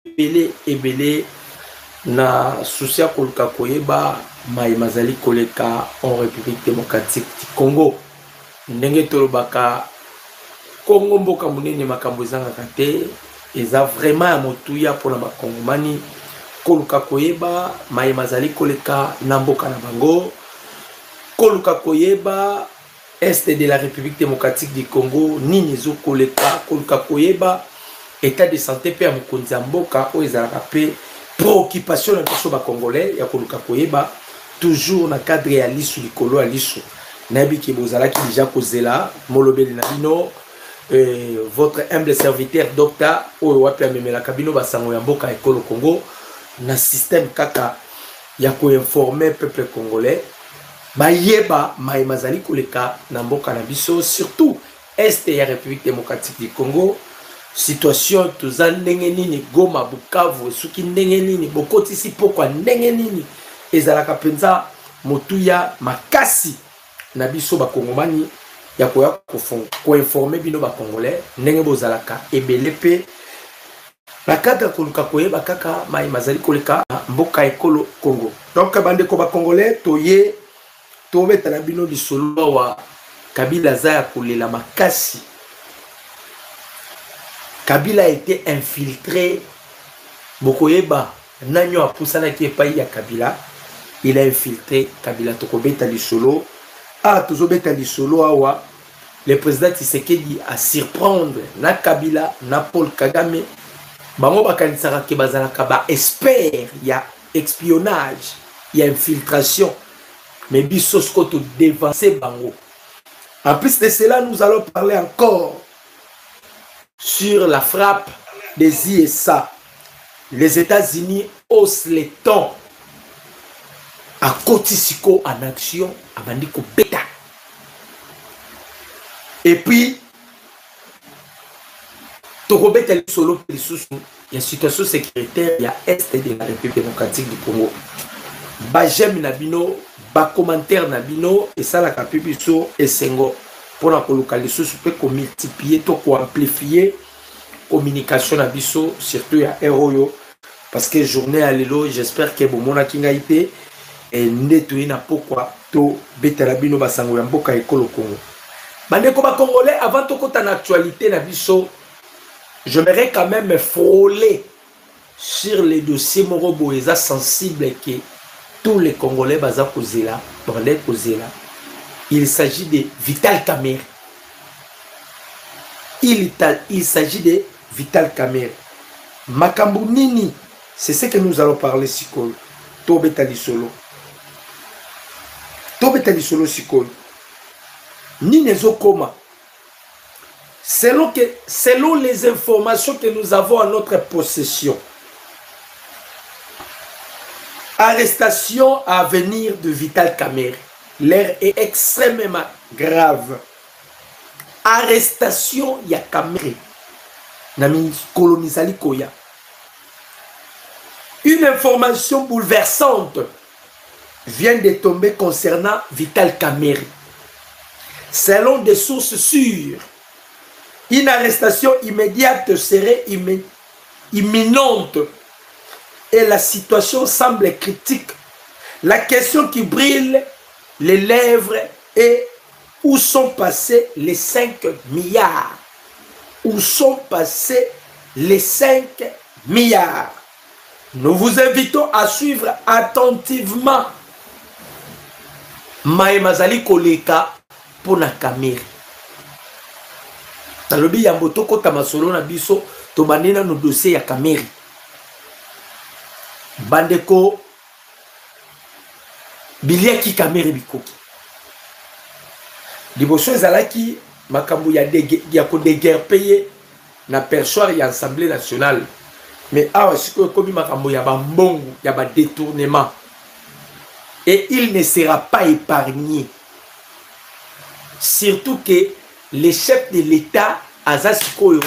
ebele na souci ya koluka koyeba mai mazali koleka en République démocratique du Congo. Ndenge tolobaka Congo mboka munene makambo ezangaka te, eza vraiment ya motuya mpona bakongomani koluka koyeba mai mazali koleka na mboka na bango, koluka koyeba est de la République démocratique du Congo nini ezokoleka, koluka koyeba état de santé pe ya mokonzi ya mboka oyo ezalaka pe préoccupation na biso bakongolais ya koluka koyeba toujours na cadre ya lisu likolo ya lisu nayebi ke bozalaki déjà kozela molobeli na bino votre humble serviteur docteur oyo wapi amemelaka bino basango ya mboka ekolo Congo na système kaka ya koinformer peuple congolais bayeba mai mazali koleka na mboka na biso surtout est ya République démocratique du Congo. Situation toza ndenge nini Goma Bukavu suki ndenge nini bokotisi pokwa ndenge nini ezalaka penza motuya makasi na biso bakongomani ya koya koinformer bino bakongolais ndenge bozalaka ebele pe na cadre koluka koyeba kaka mai mazali koleka mboka ekolo Congo. Donc bandeko bakongolais toye tobeta na bino lisolo wa Kabila za ya kolela makasi. Kabila a été infiltré. Bokoyeba nanyo apusana ki epai ya Kabila. Il a infiltré Kabila tokobeta lisolo. Tozobeta lisolo awa. Le président Tshisekedi a surprendre na Kabila na Paul Kagame. Bango bakanisaka ke bazalaka ba expert ya espionnage, ya infiltration. Mais biso skoto dévancer bango. En plus de cela, nous allons parler encore sur la frappe des ISA. Les États-Unis haussent les tons. À Kotisiko en action, à Bandiko Beta. Et puis, Tokobeta solo il y a situation sécuritaire, il y a Est de la République démocratique du Congo. J'aime Nabino, commentaire Nabino, et ça la capibiso et sengo. Pour la localisation, on peut multiplier, amplifier communication à biso, surtout à Eroyo, parce que journée à l'élo, j'espère que bon mon akingaité et nettoyer na pourquoi to betalabino basango ya mboka ekolo Congo. Bandeko ba congolais avant to kota na actualité na biso, j'aimerais quand même me frôler sur les dossiers morobo eza sensible que tous les congolais baza kozela, bandé kozela. Il s'agit de Vital Kamerhe. Il s'agit de Vital Kamerhe. Makambo nini, c'est ce que nous allons parler sikolo. Tobetali solo. Tobetali solo sikolo. Nini zokoma. Selon les informations que nous avons à notre possession, arrestation à venir de Vital Kamerhe. L'air est extrêmement grave. Arrestation ya Kamerhe. Nami kolonizali koya. Une information bouleversante vient de tomber concernant Vital Kamerhe. Selon des sources sûres, une arrestation immédiate serait imminente et la situation semble critique. La question qui brille les lèvres et où sont passés les 5 milliards? Où sont passés les 5 milliards? Nous vous invitons à suivre attentivement Mai Mazali Koleka pour na Kamerhe. Talobi ya mbotoko tamasolo na biso to banena no dossier ya Kamerhe. Bandeko Biliaki Kamerhe bikoki. Liboso ezalaki makambo ya ko déguerpiller na perchoir ya Assemblée nationale. Mais awa siko komi makambo ya ba mbongo, ya ba détournement. Et il ne sera pas épargné. Surtout que le chef de l'État azasikoyo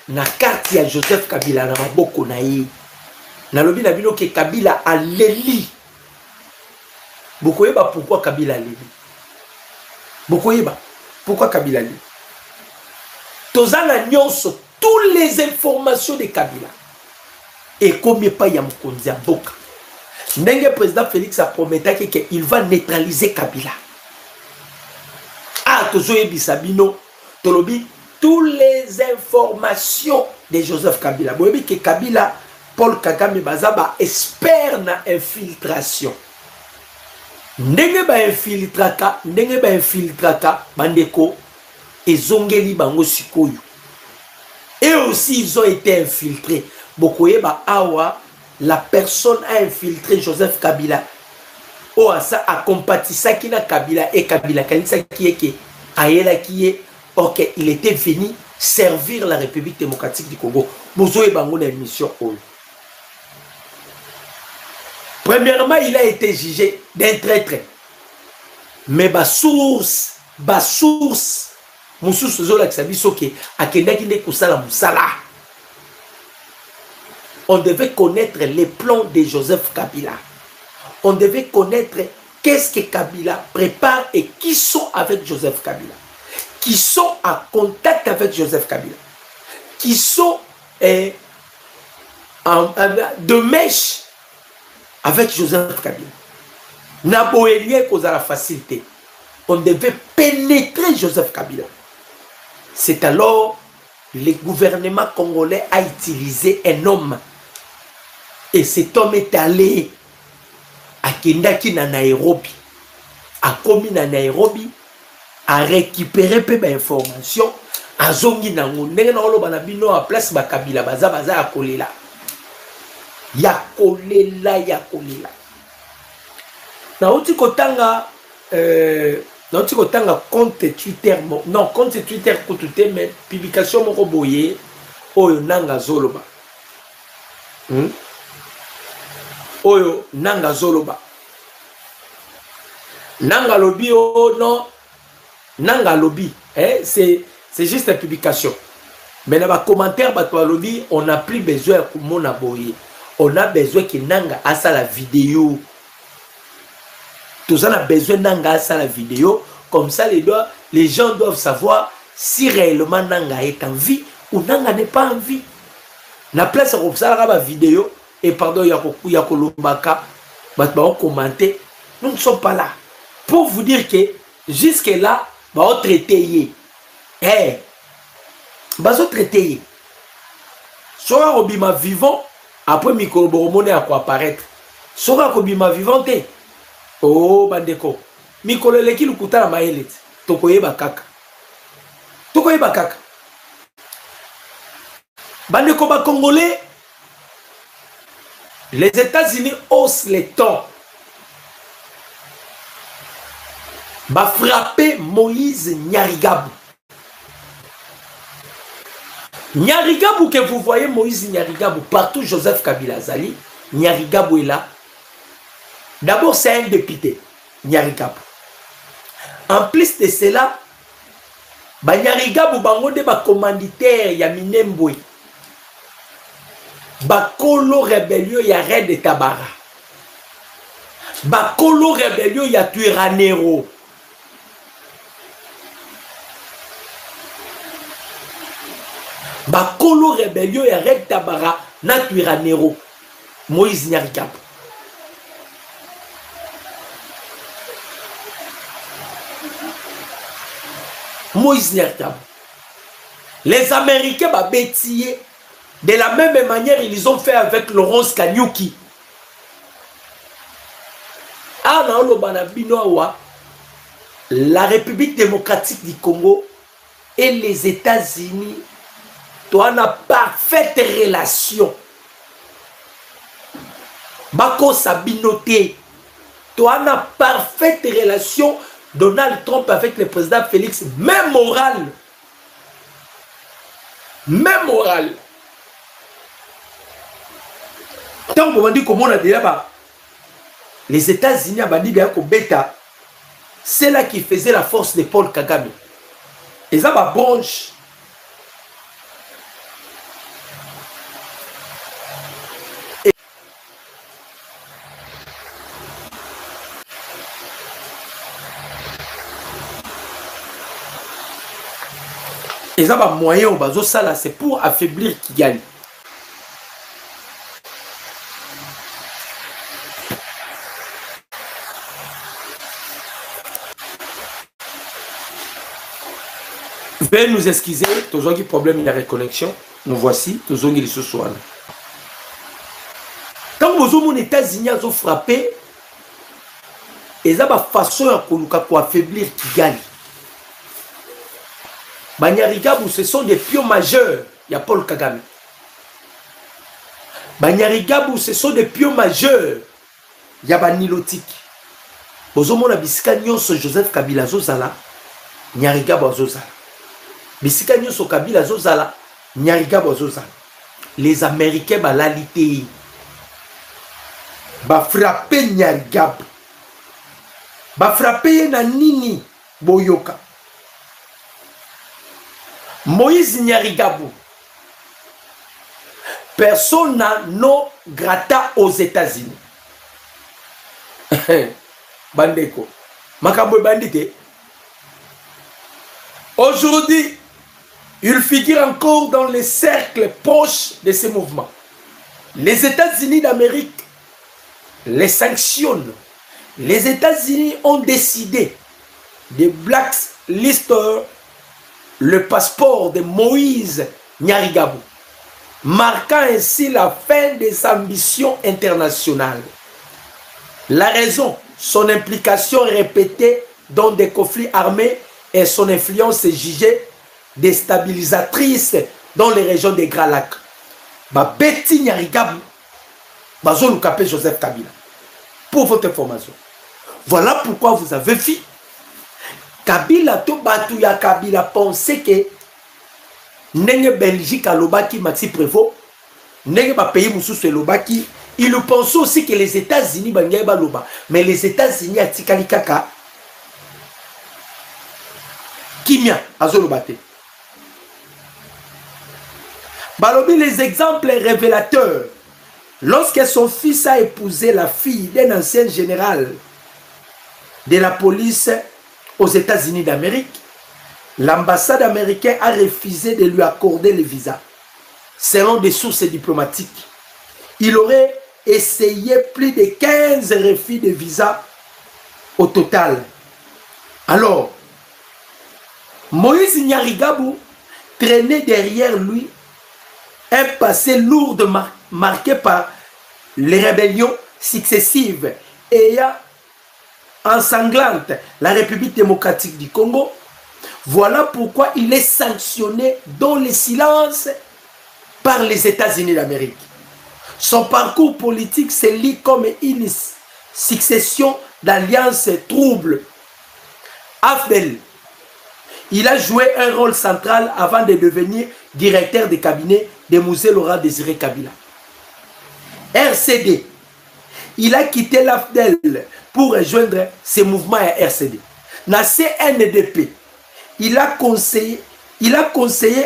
na carte ya Joseph Kabila na maboko na ye. Nalobi na bino ke Kabila a leli. Bokoyeba pourquoi Kabila leli. Bokoyeba pourquoi Kabila leli. Tozana nyonso toutes les informations de Kabila. et combien pas ya mokonzi ya mboka. Ndenge président Félix a prometté qu'il va neutraliser Kabila. Ah, tozoyebisa bino, tolobi toutes les informations de Joseph Kabila. Vous voyez que Kabila, Paul Kagame Bazaba espère na infiltration. Ndenge ba infiltraka, bandeko, ezongeli bango sikoyo. Et aussi, ils ont été infiltrés. Bokoyeba awa, la personne a infiltré Joseph Kabila. Oh, ça a compatissé qui na Kabila et Kabila Kanisa qui est qui Ayela qui est ok, il était venu servir la République démocratique du Congo. Bozoé bango na mission oh. Premièrement, il a été jugé d'un traître. Mais ba source, mususu zola kisabiso ke akendaki ne kusala musala. On devait connaître les plans de Joseph Kabila. On devait connaître qu'est-ce que Kabila prépare et qui sont avec Joseph Kabila. Qui sont en contact avec Joseph Kabila. Qui sont de mèche avec Joseph Kabila. Naboélié cause à la facilité. On devait pénétrer Joseph Kabila. C'est alors le gouvernement congolais a utilisé un homme. Et cet homme est allé à Kendaki na Nairobi. A commis na Nairobi. A récupéré peu d'informations. A zongi na ngondenge na olo banabino a place ba Kabila baza ya kolela. Ya kolela. Na oti kotanga compte Twitter non compte Twitter kutute mais publication moko boye oyo nanga zoloba. Oyo nanga zoloba. Nanga lobby oh non nanga lobby c'est juste une publication. Mais dans les commentaires bato lobby on n'a plus besoin de mona boye. On a besoin que nanga a ça la vidéo. Tout ça a besoin nanga a ça la vidéo. Comme ça les gens doivent savoir si réellement nanga est en vie ou nanga n'est pas en vie. La place comme ça la vidéo et pardon yako lobaka bato commenter. Nous ne sommes pas là pour vous dire que jusque là ba traiter bazo traiter soit obima vivant après micro à quoi apparaître soit obima vivante oh bandeko mikolo leki lukuta na maele tokoyeba kaka bandeko ba congolais. Les États-Unis haussent les tons. Va frapper Moïse Nyarigabou. Nyarigabou que vous voyez, Moïse Nyarigabou, partout Joseph Kabila Zali, Nyarigabou est là. D'abord, c'est un député, Nyarigabou. En plus de cela, Nyarigabou bango de ba commanditaire ya Minembwe. Bakolo rébellion ya Red de Tabara. Bakolo rébellion ya Tuiranero. Bakolo rébellion ya Red Tabara na Tuiranero. Moïse Nyarigabou. Moïse Nyarigabou. Les Américains ba bétillé. De la même manière, ils ont fait avec Laurence Kanyuki. La République démocratique du Congo et les États-Unis ont une parfaite relation. Bako Sabinoté, tu as une parfaite relation. Donald Trump avec le président Félix, même morale. Même morale. Tant qu'on dit comment on a dit là-bas, les États-Unis ont dit que Beta, c'est là qui faisait la force de Paul Kagame. Et ça va branche. Et ça va moyen au bazo ça là, c'est pour affaiblir Kigali. Veuillez nous excuser, tous un problème de reconnexion. Nous voici, tous un ce soir. Quand vous avez les États-Unis ont frappé, ils ont une façon pour affaiblir Kigali. Banyarigabou, ce sont des pions majeurs. Il y a Paul Kagame. Banyarigabou, ce sont des pions majeurs. Il y a Banilotique. Vous avez bisika nyonso Joseph Kabila Zozala, Nyarigabou Zozala. Bisika nyonso Kabila Zozala, Nyarigabou Zozala. Les Américains balalité. Ba frappé Nyarigabou. Ba frappé na nini boyoka. Moïse Nyarigabou. Persona non grata aux États-Unis. Bandeko. Makambo bandité. Aujourd'hui, il figure encore dans les cercles proches de ces mouvements. Les États-Unis d'Amérique les sanctionnent. Les États-Unis ont décidé de blacklister le passeport de Moïse Nyarigabou, marquant ainsi la fin des ambitions internationales. La raison, son implication répétée dans des conflits armés et son influence est jugée déstabilisatrice dans les régions des Grands Lacs. Betty Nyarigabou, Bazou Lukapé Joseph Kabila. Pour votre information. Voilà pourquoi vous avez vu Kabila to Batouya Kabila pensait que Nenge Belgique a l'Obaki Maxi Prévost, Nenge ba pays Moussous l'Obaki, il pensait aussi que les États-Unis bangaye ba loba, mais les États-Unis a tikali kaka Kimia azolobate. Balobi les exemples révélateurs. Lorsque son fils a épousé la fille d'un ancien général de la police aux États-Unis d'Amérique, l'ambassade américaine a refusé de lui accorder le visa. Selon des sources diplomatiques, il aurait essayé plus de 15 refus de visa au total. Alors, Moïse Nyarigabou traînait derrière lui un passé lourd marqué par les rébellions successives ayant ensanglante la République démocratique du Congo. Voilà pourquoi il est sanctionné dans le silence par les États-Unis d'Amérique. Son parcours politique se lit comme une succession d'alliances troubles. Afdel, il a joué un rôle central avant de devenir directeur de cabinet de Mosé Laurent Désiré Kabila. RCD, il a quitté l'AFDEL pour rejoindre ce mouvement à RCD. Dans CNDP, il a conseillé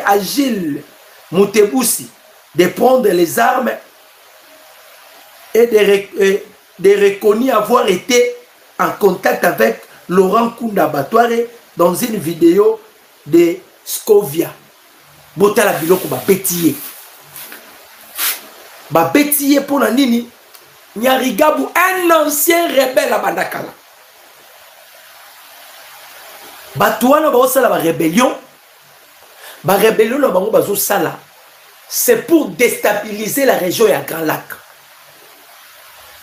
à Gilles Mouteboussi de prendre les armes et de reconnaître avoir été en contact avec Laurent Kunda Batouare dans une vidéo de Scovia. Botala biloko ba bétier. Ba bétier pour la nini. Nyarigabou, un ancien rebelle à Bandakala. Batouana ba osala ba rébellion. Ba rébellion na bango bazo sala. C'est pour déstabiliser la région et Grand Lac.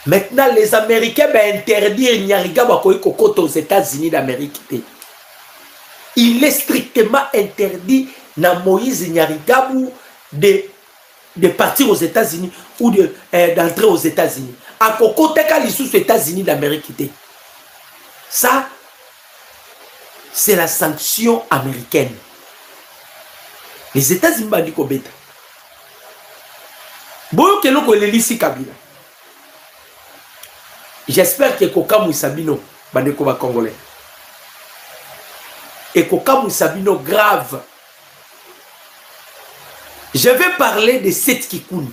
Maintenant, les Américains vont interdire Nyarigabou aux États-Unis d'Amérique. Il est strictement interdit na Moïse Nyarigabou de partir aux États-Unis ou d'entrer aux États-Unis. À Kokoteka l'issue aux États-Unis d'Amérique. Ça, c'est la sanction américaine. Les États-Unis m'ont dit qu'on bête. Bon, que l'on connaît ici Kabila. J'espère que Kokamou Sabino, bandeko ba Congolais. Et Kokamou Sabino grave. Je vais parler de Seth Kikouni.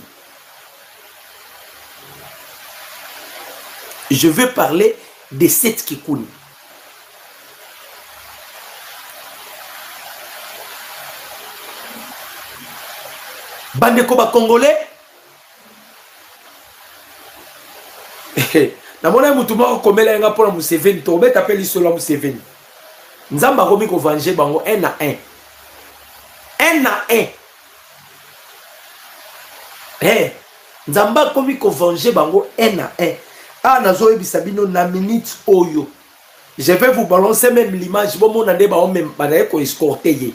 Je vais parler de Seth Kikouni. Bandeko ba Congolais. Namona mutu moko komela nga pona Museveni to beta peli solo Museveni. Nzamba komi ko venger bango 1 à 1. un à un. Eh, Nzamba komi ko venger bango un à un. Ah, nazo ebisabino na minute oyo. Je vais vous balancer même l'image. Bon, mon ande ba on même banaye ko escorter ye.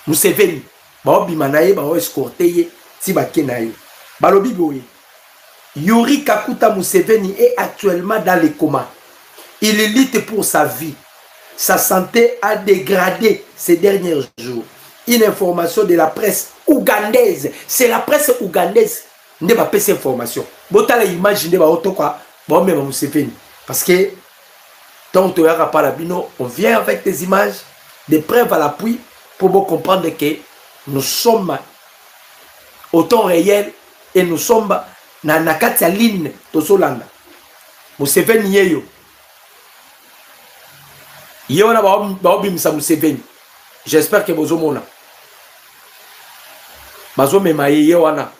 Museveni, ba obimanaye ba o escorter ye ti ba kenaye. Balobi boye. Yuri Kakuta Museveni est actuellement dans le coma. Il lutte pour sa vie. Sa santé a dégradé ces derniers jours. Une information de la presse ougandaise. C'est la presse ougandaise qui va passer cette information. Vous allez imaginer Museveni. Parce que, tant que on vient avec des images, des preuves à l'appui pour vous comprendre que nous sommes au temps réel et nous sommes dans la ligne de Solanda. Museveni yeyo. Yona baobimisa Museveni. J'espère que vous avez bazo memaye yewana.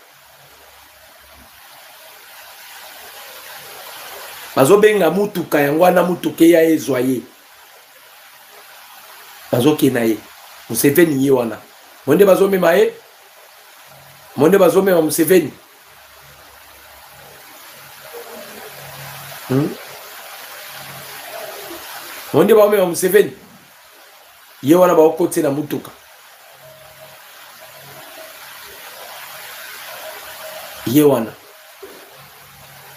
Bazo benga mutuka yangwana mutuke ya ezwaye. Bazo kenaye. Museveni yewana. Monde bazo memaye. Monde bazo mema Museveni. Monde bazo mema Museveni. Yewana baokote na mutuka. Yewana.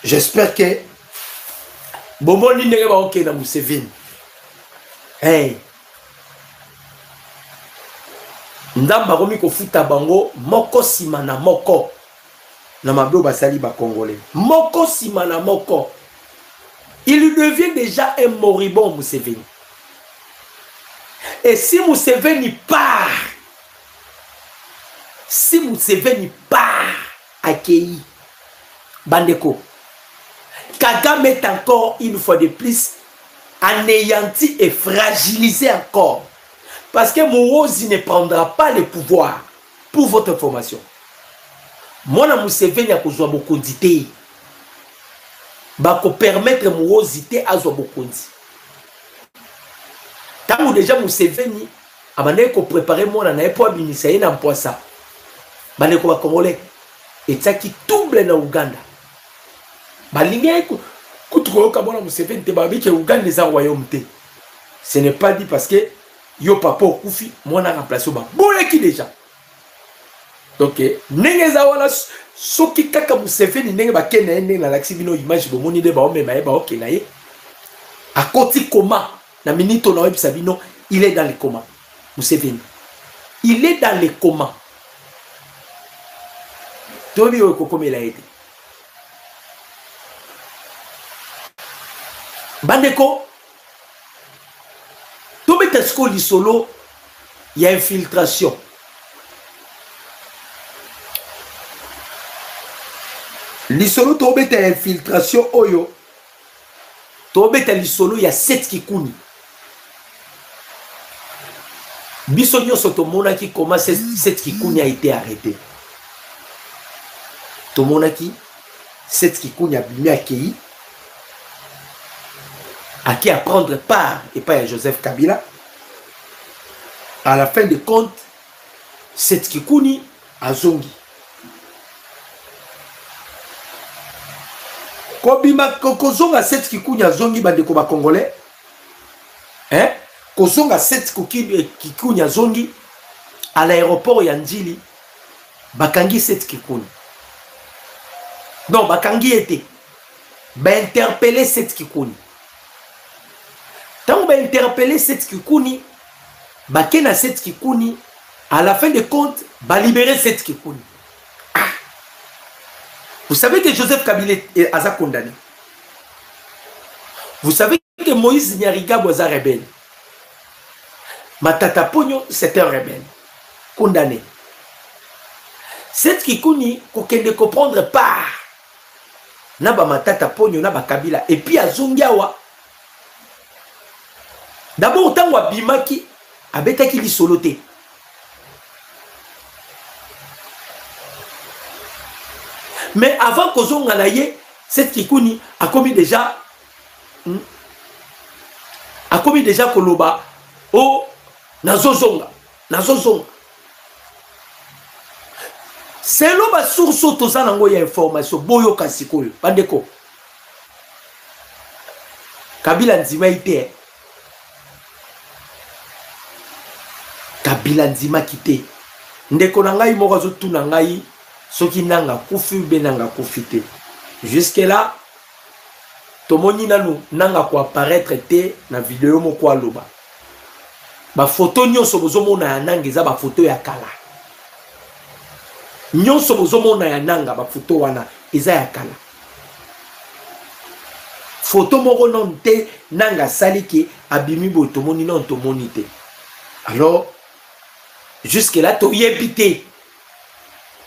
J'espère que Bomoni nenge baoke na Museveni. Hey. Ndamba komi ko futa bango moko sima na moko. Na mablo basali ba congolais. Moko sima na moko. Il devient déjà un moribond Museveni. Et si Museveni part, accueilli, Bandeko, Kagame est encore une fois de plus anéanti et fragilisé encore. Parce que Muhoozi ne prendra pas le pouvoir. Pour votre information. Mona Museveni a besoin de condité. Bako permettre Muhoozi à besoin de condité. Tant déjà Museveni a préparé mon année pour abimiser un poisson. Bandeko ba Congolais. Et ça qui double na Uganda. Balinga kutuko kabona Museveni te babi ke Uganda za royaume te. Ce n'est pas dit parce que yo papa okufi mona remplacer ba. Boleki déjà. Donc nenge za wala soki kaka Museveni nenge ba kena nenge na laxibino image bo moni de ba o mema ba o kenaye. A koti coma na minito na webisa bino, il est dans le coma. Museveni. Il est dans le coma. Tobi o comme il a été. Bandeko, Tobi Tesco Lisolo, il y a infiltration. Lisolo Tobi ta infiltration oyo. Tobi ta Lisolo, il y a 7 kikuni. Bisonio Sotomonaki, comment cette kikuni a été arrêtée. Tomonaki, cette kikuni a bien accueilli, à qui à prendre part, et pas à Joseph Kabila. À la fin de compte, cette kikuni a zongi. Kobima kozonga cette kikuni a zongi bandeko ba congolais. Hein? Kozonga cette kikuni a zongi à l'aéroport Yandili. Bakangi cette kikuni. Non, bakangi était. Ba interpeller cette kikuni. Tant ba interpeller cette kikuni, ba kena cette kikuni, à la fin de compte, ba libérer cette kikuni. Ah. Vous savez que Joseph Kabila a condamné. Vous savez que Moïse Nyarigabo est un rebelle. Matata Pogno, c'est un rebelle. Condamné. Cette kikuni, kokende comprendre part. Naba Matata Pogno, naba Kabila. Et puis à Zungawa. D'abord, autant wa bimaki, abetaki li soloté. Mais avant que Zonga naye, cette kikuni a commis déjà Koloba. Oh, nazozonga. Selon ma source toza nango ya information boyo kasikoyo bandeko Kabila ndima ite Kabila ndima kite ndeko na ngai moko zo tuna ngai soki nanga kufi be nanga kufite jusque là tomoni nanu nanga ko apparaître te na vidéo moko aloba ba photo nyonso bozomona ya nanga eza ba photo ya kala nyonso bozomona ya nanga ba photo wana eza ya kala photo moko non te nanga saliki abimi bo tomoni non tomoni te alors jusque là to yebité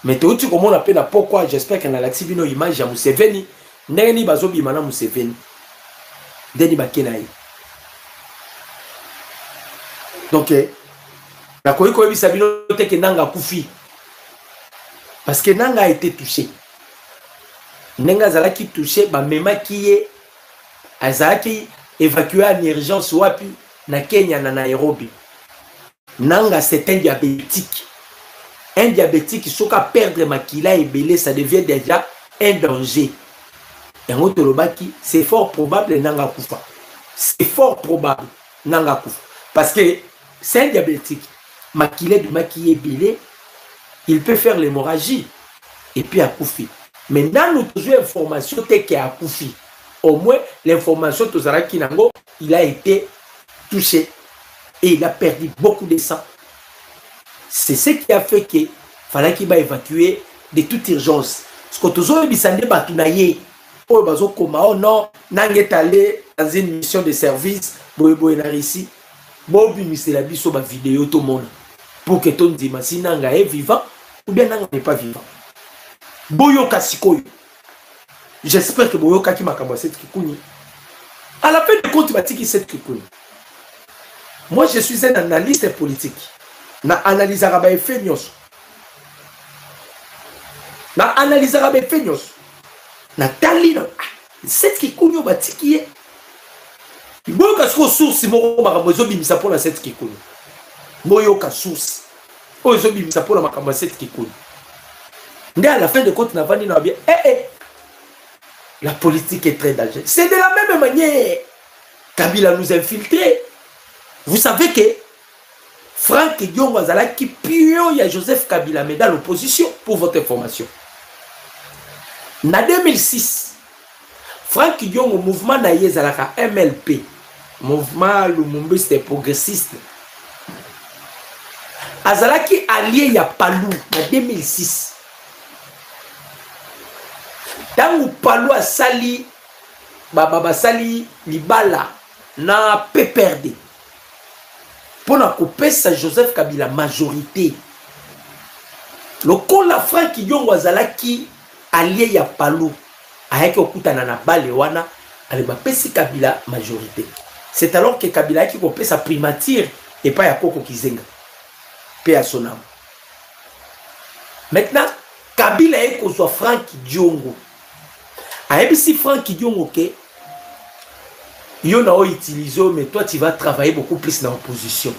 mais to tu comment on appelle pourquoi j'espère qu'en alaxi bino image ya Museveni ndeni bazobi mana Museveni ndeni bakenai donc la koiko yebisa bino te ke nanga kufi parce que nanga a été touché nanga zalaki touché ba mema kiye azaki évacué en urgence wapi na Kenya na Nairobi. Nanga c'est un diabétique. Un diabétique qui soka perdre makila et belé, ça devient déjà un danger. Et en Otolobaki, c'est fort probable nanga kufa. C'est fort probable nanga kufa. Parce que c'est un diabétique. Makila de maquiller belé, il peut faire l'hémorragie et puis à koufi. Maintenant, nous avons une information telle qu'à koufi. Au moins, l'information Tozaraki Nango, il a été touché et il a perdu beaucoup de sang. C'est ce qui a fait qu'il fallait qu'il va évacuer de toute urgence. Parce que Tozo Bisande Batunaye, oh non, Nanget allé dans une mission de service, Bobo Enarisi, Bobi Miselabi sur ma vidéo tout le monde. Pour que ton dima si Nanga est vivant ou bien Nanga n'est pas vivant. Boyo Kasikoyo. J'espère que Boyoka qui m'a commencé cette kikouni. À la fin de compte, il m'a dit cette kikouni. Moi, je suis un analyste politique. Na analyse arabe et feignos. Na analyse arabe et feignos. Na talina. Cette kikouni, on va tikier. Boyoka source, moro marabozo bimisa pour la cette kikouni. Boyoka source. Ozo bimisa pour la makambo cette kikouni. Mais à la fin de compte, n'a pas dit bien. La politique est très dangereuse. C'est de la même manière. Kabila nous a infiltrés. Vous savez que Franck Dion Wazala qui pion y a Joseph Kabila, mais dans l'opposition, pour votre information. En 2006, Franck Dion au mouvement Naïezalaka MLP, mouvement Lumumba c'était progressiste. Azalaki allié y a Palou en 2006. Tangu Palou a sali Baba sali Libala na PPRD pour na couper sa Joseph Kabila majorité. Le col la Franck Yongo Azalaki allié ya Palou avec okutana na balewana ale ba pesi Kabila majorité. C'est alors que Kabila qui couper sa primature et pas ya Koko Kizenga. Paix à son âme. Maintenant Kabila est qu'on soit Franck Diongo. A si Franck Diongo ok, yo na o utilisé, mais toi tu vas travailler beaucoup plus dans l'opposition.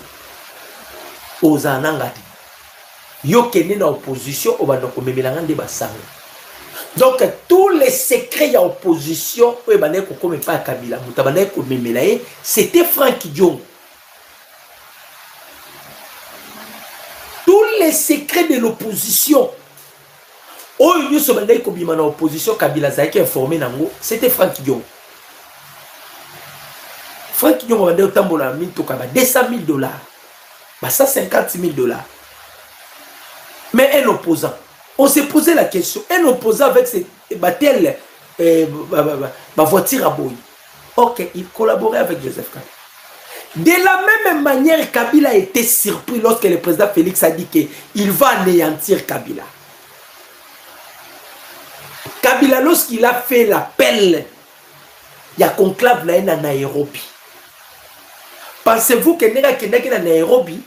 Aux anangati. Yo kene na opposition, on va donc memelanga de basanga. Donc tous les secrets de l'opposition, c'était Franck Diongo. Tous les secrets de l'opposition. Oh, nous sommes en opposition, Kabila Zaki informé nango, c'était Franck Diongo. Franck Diongo a dit autant de 200 000 $, 150 000 $. Mais un opposant, on s'est posé la question, un opposant avec ses battelles, ma voiture à Boy. Ok, il collaborait avec Joseph Kabila. De la même manière, Kabila a été surpris lorsque le président Félix a dit qu'il va anéantir Kabila. Kabila, lorsqu'il a fait l'appel, il y a conclave là à Nairobi. Pensez-vous que Nega Kendaki à Nairobi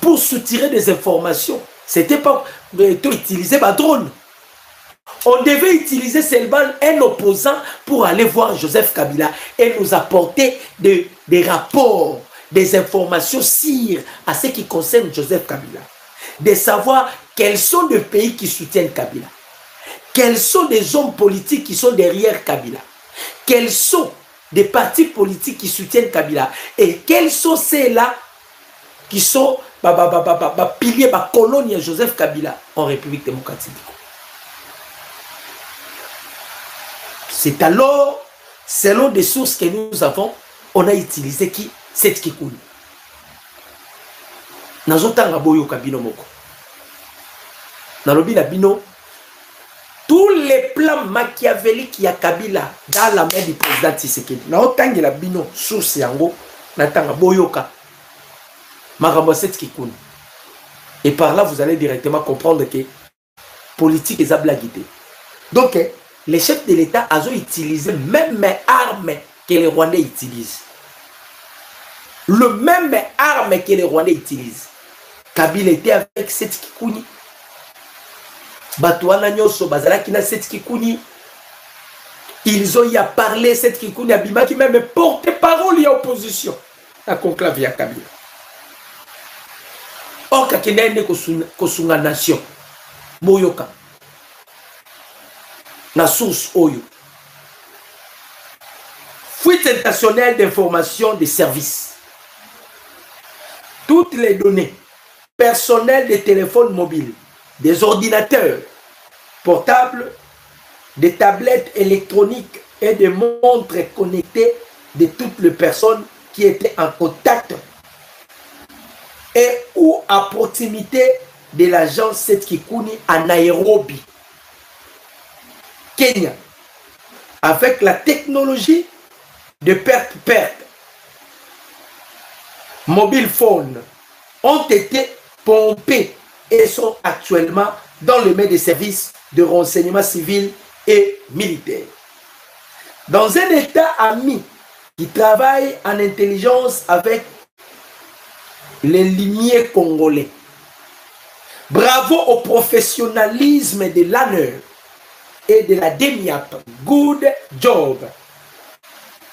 pour soutirer des informations, c'était pas utiliser ma drone. On devait utiliser seulement un opposant pour aller voir Joseph Kabila et nous apporter des rapports, des informations sûres à ce qui concerne Joseph Kabila. De savoir quels sont les pays qui soutiennent Kabila? Quels sont des hommes politiques qui sont derrière Kabila? Quels sont des partis politiques qui soutiennent Kabila? Et quels sont ceux-là qui sont piliers, colonie Joseph Kabila en République démocratique du Congo? C'est alors, selon des sources que nous avons, on a utilisé qui? Cette Kikuni. Nazotanga boyo kabino moko. Nalobi na bino, tous les plans machiavéliques ya Kabila dans la main du président Tshisekedi. Naotangi la bino source yango, natanga boyoka. Makambo cette Kikuni. Et par là, vous allez directement comprendre que politique est blaguité. Donc, les chefs de l'État ont utilisé même armes que les Rwandais utilisent. Le même arme que les Rwandais utilisent. Kabila était avec cette Kikuni. Batouana Nyoso, Bazalaki na cette Kikuni. Ils ont y a parlé cette Kikuni, Abima qui même porte-parole à opposition. La conclave ya Kabila. Or, kakene kosunga nation. Boyoka. La source Oyo. Fuite intentionnelle d'informations des services. Toutes les données personnelles des téléphones mobiles, des ordinateurs portables, des tablettes électroniques et des montres connectées de toutes les personnes qui étaient en contact et ou à proximité de l'agence Setkikuni à Nairobi, Kenya, avec la technologie de perte-perte, mobile phone, ont été pompés et sont actuellement dans le main des services de renseignement civil et militaire. Dans un État ami qui travaille en intelligence avec les limiers congolais. Bravo au professionnalisme de l'ANER et de la DEMIAP. Good job.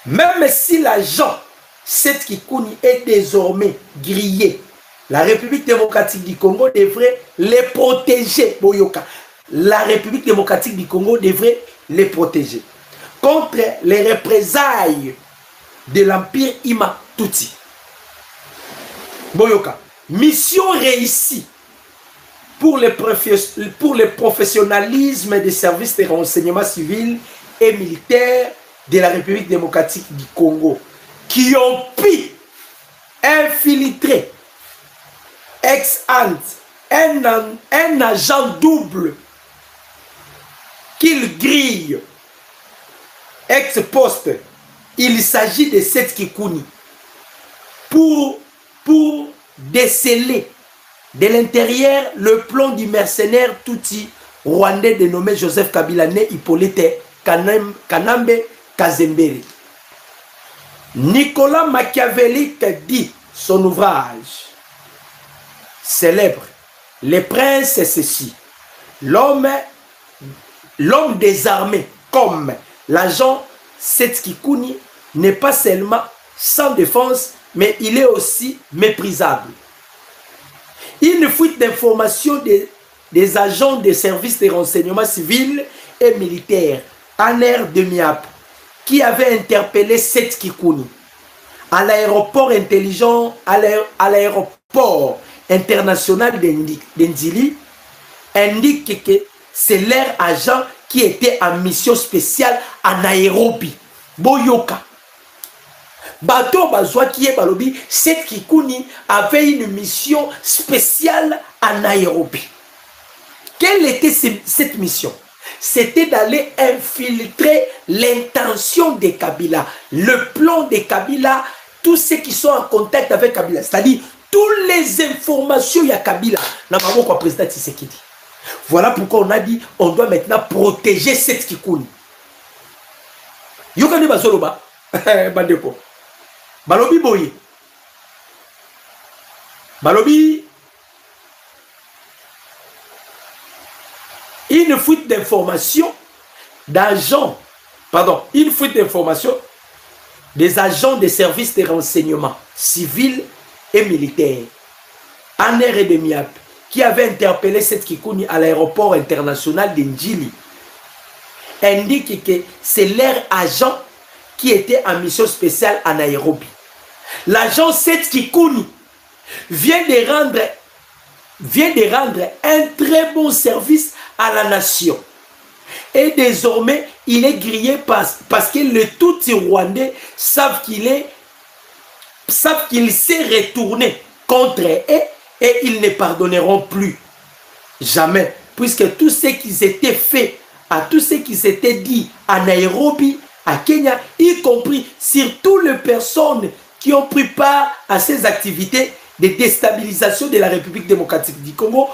Même si l'agent Setkikuni est désormais grillé, la République démocratique du Congo devrait les protéger. Boyoka. La République démocratique du Congo devrait les protéger contre les représailles de l'Empire Ima Tutsi. Boyoka. Mission réussie pour le professionnalisme des services de renseignement civil et militaire de la République démocratique du Congo, qui ont pu infiltrer ex-ante un agent double qu'il grille ex-poste. Il s'agit de Setkikuni pour déceler de l'intérieur le plan du mercenaire Tutsi rwandais dénommé Joseph Kabila né Hippolyte Kanambe Kazembere. Nicolas Machiavellique dit son ouvrage célèbre Les princes c'est ceci. L'homme désarmé comme l'agent Setkikuni n'est pas seulement sans défense, mais il est aussi méprisable. Une fuite d'informations des agents des services de renseignement civil et militaire, ANER de Miap, qui avait interpellé Setkikuni à l'aéroport intelligent, à l'aéroport international d'Ndili, indique que c'est leur agent qui était en mission spéciale à Nairobi. Boyoka. Bato Bazwa qui est Balobi, Setkikuni avait une mission spéciale à Nairobi. Quelle était cette mission? C'était d'aller infiltrer l'intention de Kabila, le plan de Kabila, tous ceux qui sont en contact avec Kabila, c'est-à-dire toutes les informations il y a Kabila. Quoi, président Tshisekedi. Voilà pourquoi on a dit on doit maintenant protéger Setkikuni. Yokani Bazoloba, Bandeko. Balobi Boye. Balobi. Une fuite d'informations d'agents, une fuite d'informations des agents des services de renseignement civils et militaires, ANER et de MIAP, qui avait interpellé cette Kikuni à l'aéroport international de Njili indique que c'est leur agent qui était en mission spéciale à Nairobi. L'agent Seth Kikuni vient de rendre un très bon service à la nation. Et désormais, il est grillé parce que les Tutsi-Rwandais savent qu'il s'est retourné contre eux et ils ne pardonneront plus. Jamais. Puisque tout ce qui s'était fait, à tout ce qui s'était dit à Nairobi, à Kenya, y compris surtout les personnes qui ont pris part à ces activités de déstabilisation de la République démocratique du Congo,